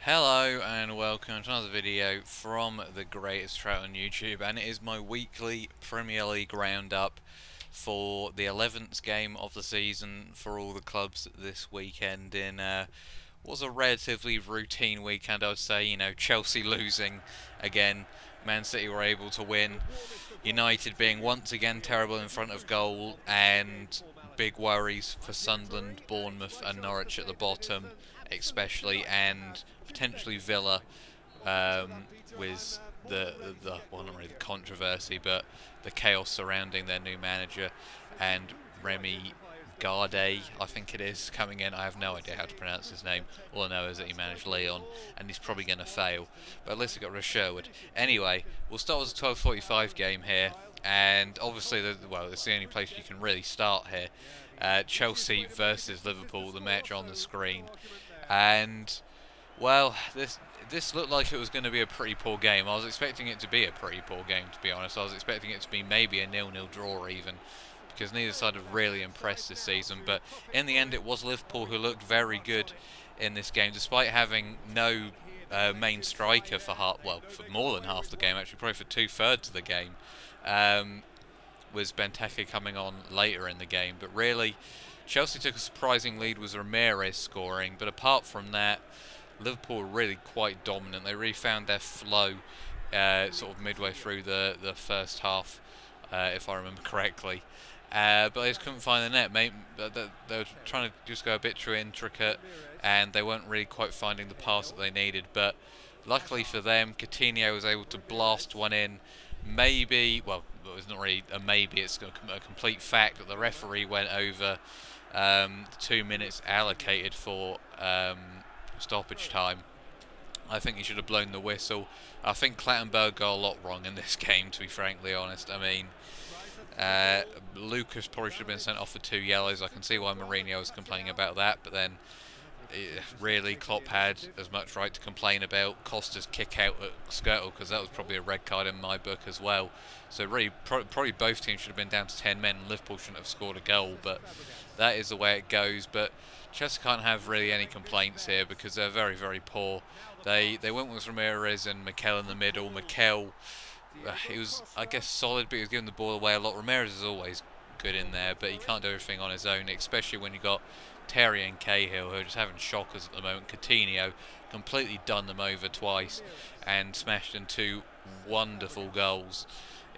Hello and welcome to another video from the greatest trout on YouTube, and it is my weekly Premier League roundup for the 11th game of the season for all the clubs this weekend in was a relatively routine weekend, I would say. You know, Chelsea losing again, Man City were able to win, United being once again terrible in front of goal, and big worries for Sunderland, Bournemouth and Norwich at the bottom especially, and potentially Villa with the well, not really the controversy, but the chaos surrounding their new manager, and Remy Garde, I think it is, coming in. I have no idea how to pronounce his name. All I know is that he managed Leon, and he's probably going to fail. But at least he got rid of Sherwood. Anyway, we'll start with the 12:45 game here, and obviously, it's the only place you can really start here. Chelsea versus Liverpool, the match on the screen, and well, this looked like it was going to be a pretty poor game. I was expecting it to be a pretty poor game, to be honest. I was expecting it to be maybe a 0-0 draw even, because neither side have really impressed this season. But in the end, it was Liverpool who looked very good in this game, despite having no main striker for for more than half the game, actually probably for 2/3 of the game. Was Benteke coming on later in the game, but really Chelsea took a surprising lead with Ramirez scoring, but apart from that, Liverpool were really quite dominant. They really found their flow sort of midway through the first half, if I remember correctly. But they just couldn't find the net. They were trying to just go a bit too intricate, and they weren't really quite finding the pass that they needed. But luckily for them, Coutinho was able to blast one in. Maybe, well, it's not really a maybe, it's a complete fact that the referee went over 2 minutes allocated for stoppage time. I think he should have blown the whistle. I think Clattenburg got a lot wrong in this game, to be frankly honest. I mean, Lucas probably should have been sent off for 2 yellows. I can see why Mourinho was complaining about that, but then really Klopp had as much right to complain about Costa's kick out at Skirtle, because that was probably a red card in my book as well. So really probably both teams should have been down to 10 men, and Liverpool shouldn't have scored a goal, but that is the way it goes. But Chelsea can't have really any complaints here because they're very, very poor. They went with Ramirez and Mikel in the middle. Mikel, he was, I guess, solid, but he was giving the ball away a lot. Ramirez is always good in there, but he can't do everything on his own, especially when you got Terry and Cahill, who are just having shockers at the moment. Coutinho completely done them over twice and smashed in 2 wonderful goals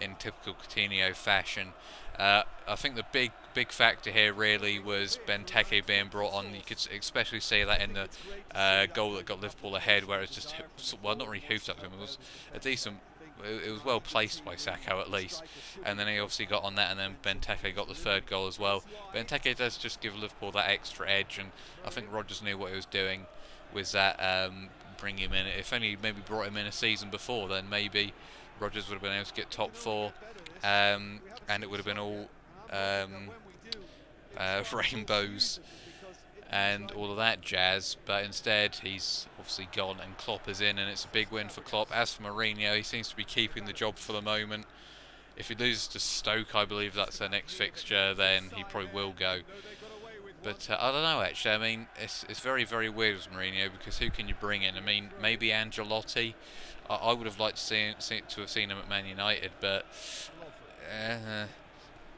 in typical Coutinho fashion. I think the big factor here really was Benteke being brought on. You could especially see that in the goal that got Liverpool ahead, where it's just, well, not really hoofed up to him. It was a decent. It was well placed by Sacco at least, and then he obviously got on that, and then Benteke got the 3rd goal as well. Benteke does just give Liverpool that extra edge, and I think Rodgers knew what he was doing with that. Bring him in. If only maybe brought him in a season before, then maybe Rodgers would have been able to get top 4, and it would have been all rainbows and all of that jazz, but instead he's obviously gone and Klopp is in, and it's a big win for Klopp. As for Mourinho, he seems to be keeping the job for the moment. If he loses to Stoke, I believe that's their next fixture, then he probably will go. But I don't know, actually. I mean, it's very, very weird with Mourinho, because who can you bring in? I mean, maybe Ancelotti. I would have liked to have seen him at Man United, but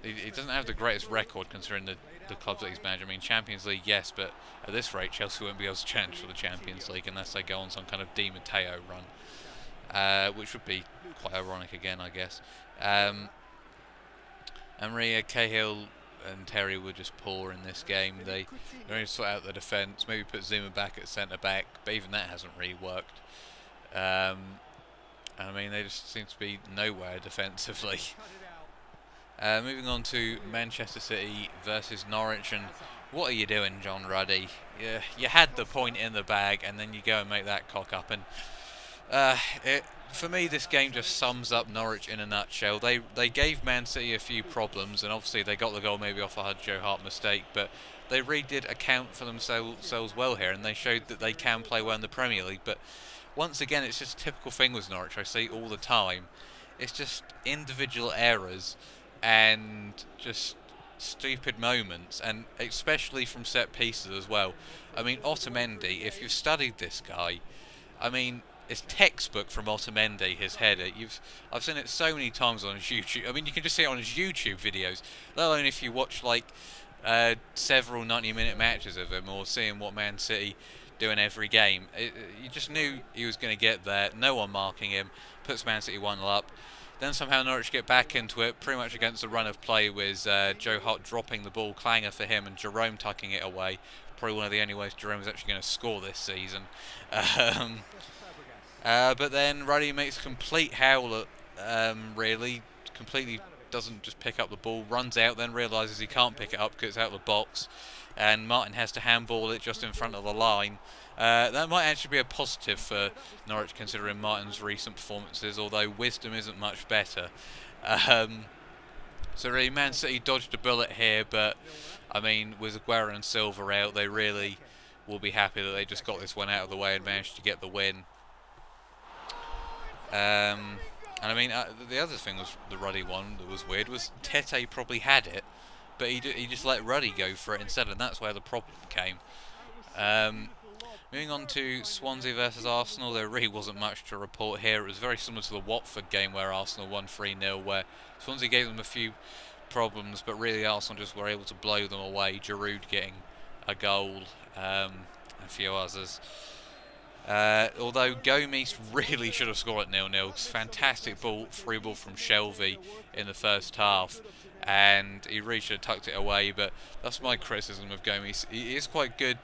he doesn't have the greatest record considering the clubs that he's managed. I mean, Champions League, yes, but at this rate, Chelsea won't be able to challenge for the Champions League unless they go on some kind of Di Matteo run, which would be quite ironic again, I guess. And Maria, Cahill and Terry were just poor in this game. They only sort out the defence, maybe put Zuma back at centre-back, but even that hasn't really worked. I mean, they just seem to be nowhere defensively. Moving on to Manchester City versus Norwich, and what are you doing, John Ruddy? You had the point in the bag, and then you go and make that cock up. And for me, this game just sums up Norwich in a nutshell. They gave Man City a few problems, and obviously they got the goal maybe off a Joe Hart mistake, but they really did account for themselves well here, and they showed that they can play well in the Premier League. But once again, it's just a typical thing with Norwich. I see all the time. It's just individual errors and just stupid moments, and especially from set pieces as well. I mean, Otamendi, if you've studied this guy, I mean, it's textbook from Otamendi, his header. I've seen it so many times on his YouTube. I mean, you can just see it on his YouTube videos, let alone if you watch like several 90-minute matches of him, or seeing what Man City do in every game. You just knew he was going to get there. No one marking him. Puts Man City 1-0 up. Then somehow Norwich get back into it, pretty much against the run of play, with Joe Hart dropping the ball, clanger for him, and Jerome tucking it away. Probably one of the only ways Jerome is actually going to score this season. But then Ruddy makes a complete howl at, really, completely doesn't just pick up the ball, runs out, then realises he can't pick it up because it's out of the box, and Martin has to handball it just in front of the line. That might actually be a positive for Norwich, considering Martin's recent performances, although wisdom isn't much better. So really, Man City dodged a bullet here, but I mean, with Aguero and Silva out, they really will be happy that they just got this one out of the way and managed to get the win. And I mean, the other thing was the Ruddy one that was weird was Tete probably had it, but he just let Ruddy go for it instead, and that's where the problem came. Moving on to Swansea versus Arsenal, there really wasn't much to report here. It was very similar to the Watford game where Arsenal won 3-0, where Swansea gave them a few problems, but really Arsenal just were able to blow them away. Giroud getting a goal, a few others. Although Gomes really should have scored at 0-0. Fantastic ball, free ball from Shelvey in the first half, and he really should have tucked it away, but that's my criticism of Gomes. He is quite good.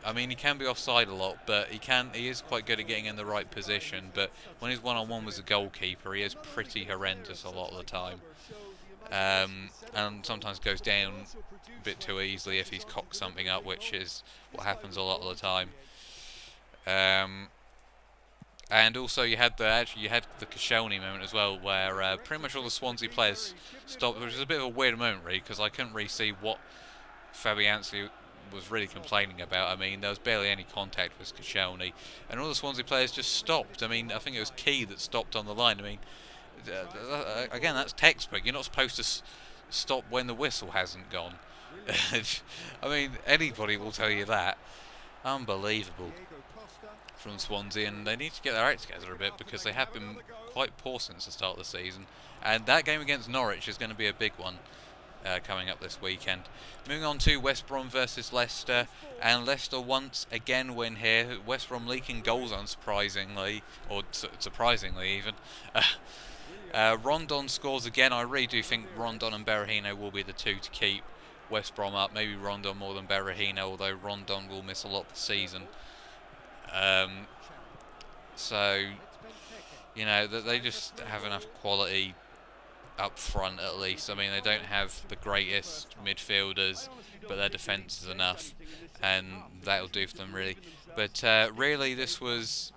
I mean, he can be offside a lot, but he is quite good at getting in the right position, but when he's one-on-one with the goalkeeper, he is pretty horrendous a lot of the time. And sometimes goes down a bit too easily if he's cocked something up, which is what happens a lot of the time. And also you had the Koscielny moment as well, where pretty much all the Swansea players stopped, which is a bit of a weird moment really, because I couldn't really see what Fabianski was really complaining about. I mean, there was barely any contact with Koscielny, and all the Swansea players just stopped. I mean, I think it was Key that stopped on the line. I mean, again, that's textbook. You're not supposed to stop when the whistle hasn't gone. I mean, anybody will tell you that. Unbelievable from Swansea, and they need to get their act together a bit, because they have been quite poor since the start of the season, and that game against Norwich is going to be a big one coming up this weekend. Moving on to West Brom versus Leicester, and Leicester once again win here. West Brom leaking goals unsurprisingly, or surprisingly even. Rondon scores again. I really do think Rondon and Berahino will be the two to keep West Brom up. Maybe Rondon more than Berahino, although Rondon will miss a lot this season. So, you know, they just have enough quality up front at least. I mean, they don't have the greatest midfielders, but their defence is enough, and that'll do for them really. But really, this was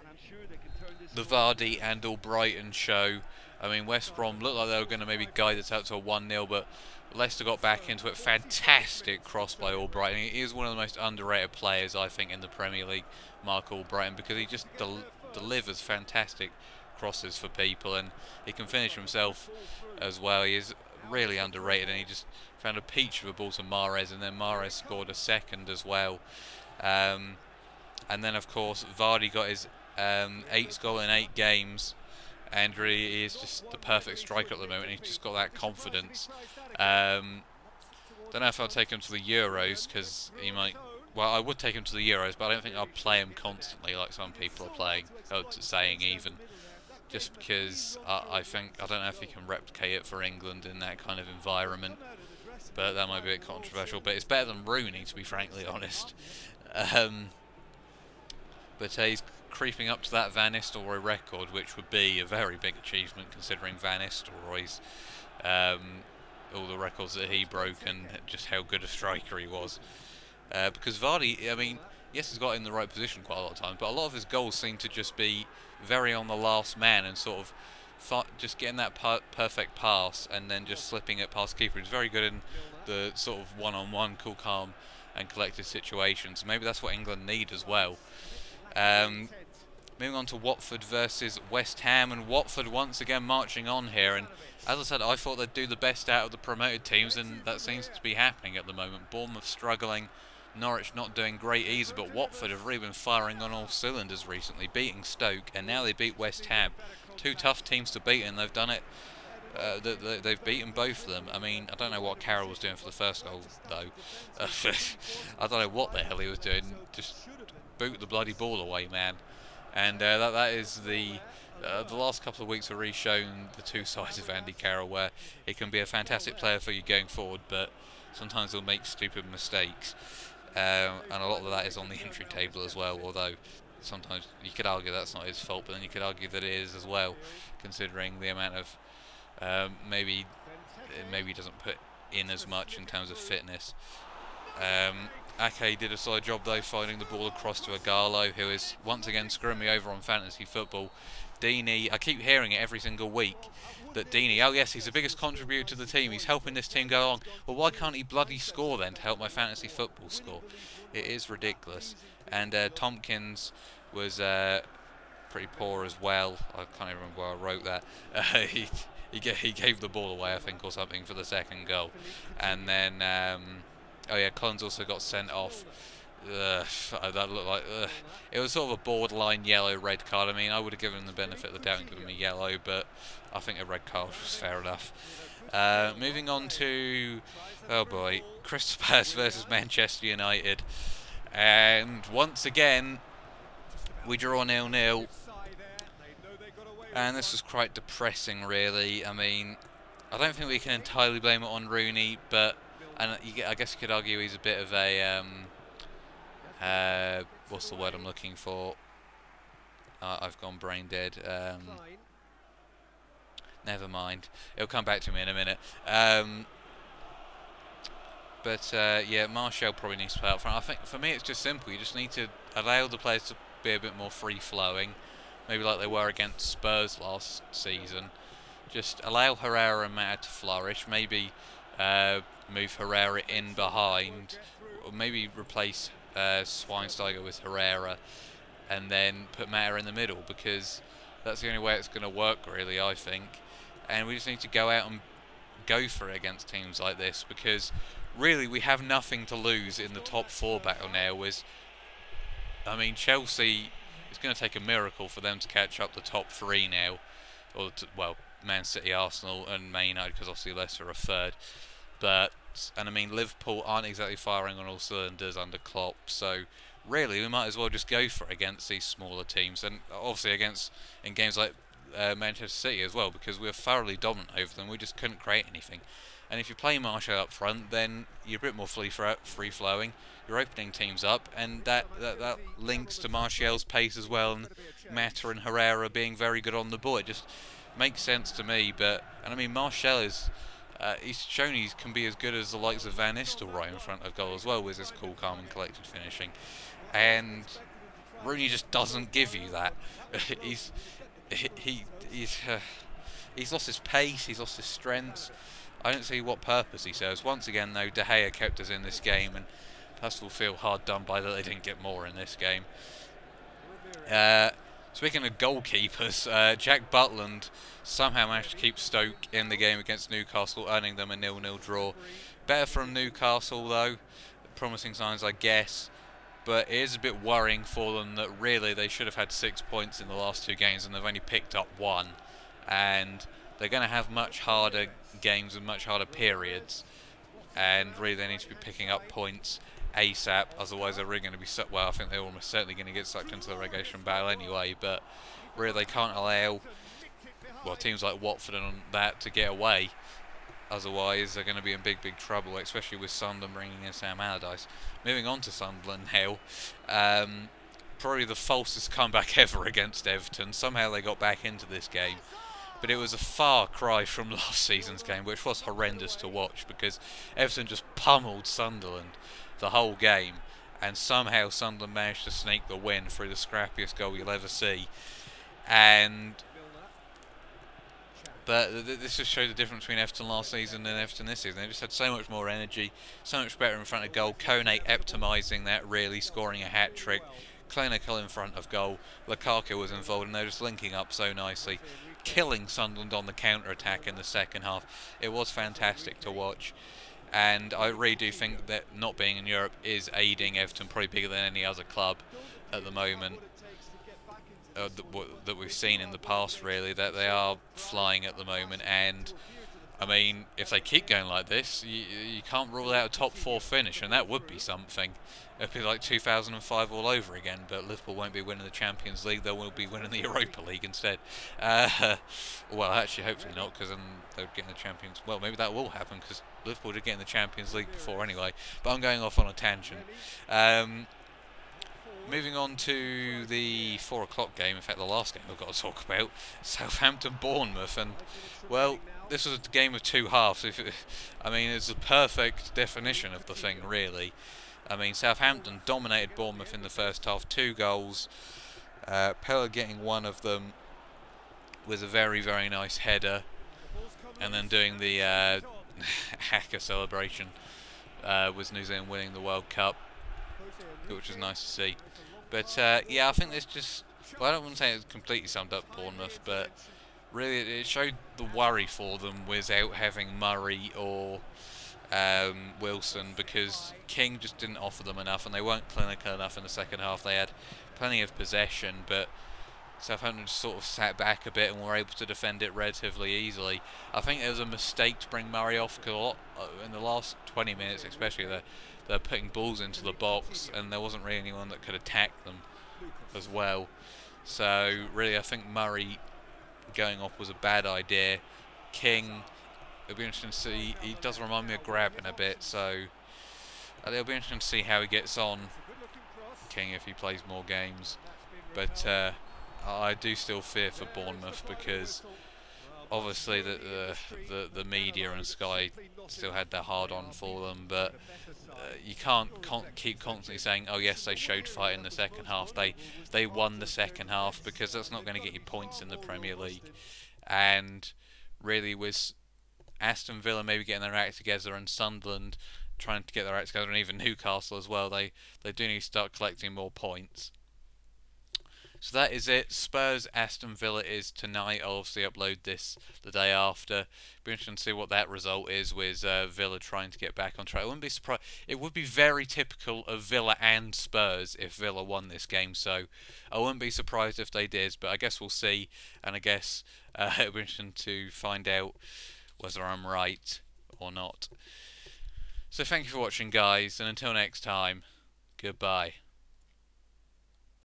the Vardy and Albrighton show. I mean, West Brom looked like they were going to maybe guide us out to a 1-0, but Leicester got back into it. Fantastic cross by Albrighton. He is one of the most underrated players, I think, in the Premier League, Mark Albrighton, because he just delivers fantastic crosses for people, and he can finish himself as well. He is really underrated, and he just found a peach of a ball to Mahrez, and then Mahrez scored a second as well. And then, of course, Vardy got his 8th goal in 8 games. And really, he is just the perfect striker at the moment. He's just got that confidence. Don't know if I'll take him to the Euros, because he might... Well, I would take him to the Euros, but I don't think I'll play him constantly like some people are playing, or saying even. Just because I don't know if he can replicate it for England in that kind of environment. But that might be a bit controversial. But it's better than Rooney, to be frankly honest. But he's creeping up to that Van Nistelrooy record, which would be a very big achievement considering Van Nistelrooy's all the records that he broke and just how good a striker he was. Because Vardy, I mean, yes, he's got in the right position quite a lot of times, but a lot of his goals seem to just be very on the last man and sort of just getting that perfect pass and then just slipping it past keeper. He's very good in the sort of one-on-one, cool, calm and collected situations. Maybe that's what England need as well. Moving on to Watford versus West Ham, and Watford once again marching on here, and as I said, I thought they'd do the best out of the promoted teams, and that seems to be happening at the moment. Bournemouth struggling Norwich not doing great either, but Watford have really been firing on all cylinders recently, beating Stoke, and now they beat West Ham. Two tough teams to beat, and they've done it. They've beaten both of them. I mean, I don't know what Carroll was doing for the first goal, though. I don't know what the hell he was doing. Just boot the bloody ball away, man. And that is the last couple of weeks have really shown the two sides of Andy Carroll, where he can be a fantastic player for you going forward, but sometimes he'll make stupid mistakes. And a lot of that is on the injury table as well, although sometimes you could argue that's not his fault, but then you could argue that it is as well, considering the amount of maybe he doesn't put in as much in terms of fitness. Ake did a solid job though, finding the ball across to Agallo, who is once again screwing me over on fantasy football. Deeney, I keep hearing it every single week, that Deeney, oh yes, he's the biggest contributor to the team, he's helping this team go along. Well, why can't he bloody score then to help my fantasy football score? It is ridiculous. And Tompkins was pretty poor as well. I can't even remember where I wrote that. He gave the ball away, I think, or something, for the second goal. And then, oh yeah, Collins also got sent off. That looked like it was sort of a borderline yellow-red card. I mean, I would have given him the benefit of the doubt and given him a yellow, but I think a red card was fair enough. Moving on to, oh boy, Crystal Palace versus Manchester United, and once again we draw 0-0, and this was quite depressing, really. I mean, I don't think we can entirely blame it on Rooney, but I guess you could argue he's a bit of a what's the word I'm looking for? I've gone brain dead. Never mind. It'll come back to me in a minute. Yeah, Martial probably needs to play up front. I think for me it's just simple. You just need to allow the players to be a bit more free-flowing. Maybe like they were against Spurs last season. Just allow Herrera and Mata to flourish. Maybe move Herrera in behind. Or maybe replace Schweinsteiger with Herrera, and then put Mata in the middle, because that's the only way it's going to work, really, I think. And we just need to go out and go for it against teams like this, because really we have nothing to lose in the top 4 battle now. I mean, Chelsea, it's going to take a miracle for them to catch up the top 3 now, or well, Man City, Arsenal and Man United, because obviously Leicester are 3rd. And I mean, Liverpool aren't exactly firing on all cylinders under Klopp, so really we might as well just go for it against these smaller teams, and obviously in games like Manchester City as well, because we were thoroughly dominant over them. We just couldn't create anything. And if you play Martial up front, then you're a bit more free-flowing. You're opening teams up, and that links to Martial's pace as well, and Mata and Herrera being very good on the ball. It just makes sense to me. And I mean, Martial is he's shown he can be as good as the likes of Van Nistelrooy in front of goal as well, with his cool, calm and collected finishing. And Rooney just doesn't give you that. He's lost his pace, he's lost his strengths. I don't see what purpose he serves. Once again, though, De Gea kept us in this game, and plus will feel hard done by that they didn't get more in this game. Speaking of goalkeepers, Jack Butland somehow managed to keep Stoke in the game against Newcastle, earning them a 0-0 draw. Better from Newcastle, though. Promising signs, I guess. But it is a bit worrying for them that really they should have had 6 points in the last 2 games, and they've only picked up 1. And they're going to have much harder games and much harder periods. And really they need to be picking up points ASAP, otherwise they're really going to be well, I think they're almost certainly going to get sucked into the relegation battle anyway, but really they can't allow teams like Watford and that to get away, otherwise they're going to be in big trouble, especially with Sunderland bringing in Sam Allardyce. Moving on to Sunderland now, probably the falsest comeback ever against Everton. Somehow they got back into this game, but it was a far cry from last season's game, which was horrendous to watch, because Everton just pummeled Sunderland the whole game, and somehow Sunderland managed to sneak the win through the scrappiest goal you'll ever see. But this just shows the difference between Everton last season and Everton this season. They just had so much more energy, so much better in front of goal. Kone optimising that, really scoring a hat-trick. Klinickel in front of goal. Lukaku was involved, and they're just linking up so nicely, killing Sunderland on the counter-attack in the second half. It was fantastic to watch. and I really do think that not being in Europe is aiding Everton probably bigger than any other club at the moment. That we've seen in the past, really, that they are flying at the moment. And I mean, if they keep going like this, you can't rule out a top 4 finish, and that would be something. It'd be like 2005 all over again, but Liverpool won't be winning the Champions League, they will be winning the Europa League instead. Well, actually, hopefully not, because then they'll get in the Champions. Well, maybe that will happen, because Liverpool did get in the Champions League before anyway. But I'm going off on a tangent. Moving on to the 4 o'clock game, in fact the last game I've got to talk about, Southampton-Bournemouth, and well, this was a game of 2 halves. I mean, it's a perfect definition of the thing, really. I mean, Southampton dominated Bournemouth in the first half, 2 goals, Pella getting one of them with a very, very nice header, and then doing the hacker celebration with New Zealand winning the World Cup, which was nice to see. But yeah, I think this just, well, I don't want to say it completely summed up Bournemouth, but really it showed the worry for them without having Murray or Wilson, because King just didn't offer them enough, and they weren't clinical enough in the second half. They had plenty of possession, but Southampton just sort of sat back a bit and were able to defend it relatively easily. I think it was a mistake to bring Murray off, because in the last 20 minutes especially, they're putting balls into the box, and there wasn't really anyone that could attack them as well. So really, I think Murray going off was a bad idea. King, it'll be interesting to see. He does remind me of Graben a bit, so it'll be interesting to see how he gets on, King, if he plays more games. But I do still fear for Bournemouth, because obviously the media and Sky still had their hard on for them, but you can't keep constantly saying, oh yes, they showed fight in the second half, they won the second half, because that's not going to get you points in the Premier League. And really, with Aston Villa maybe getting their act together, and Sunderland trying to get their act together, and even Newcastle as well, they do need to start collecting more points. So that is it. Spurs Aston Villa is tonight. I'll obviously upload this the day after. Be interesting to see what that result is, with Villa trying to get back on track. I wouldn't be surprised. It would be very typical of Villa and Spurs if Villa won this game. So I wouldn't be surprised if they did. But I guess we'll see. And I guess it'll be interesting to find out whether I'm right or not. So thank you for watching, guys. And until next time, goodbye.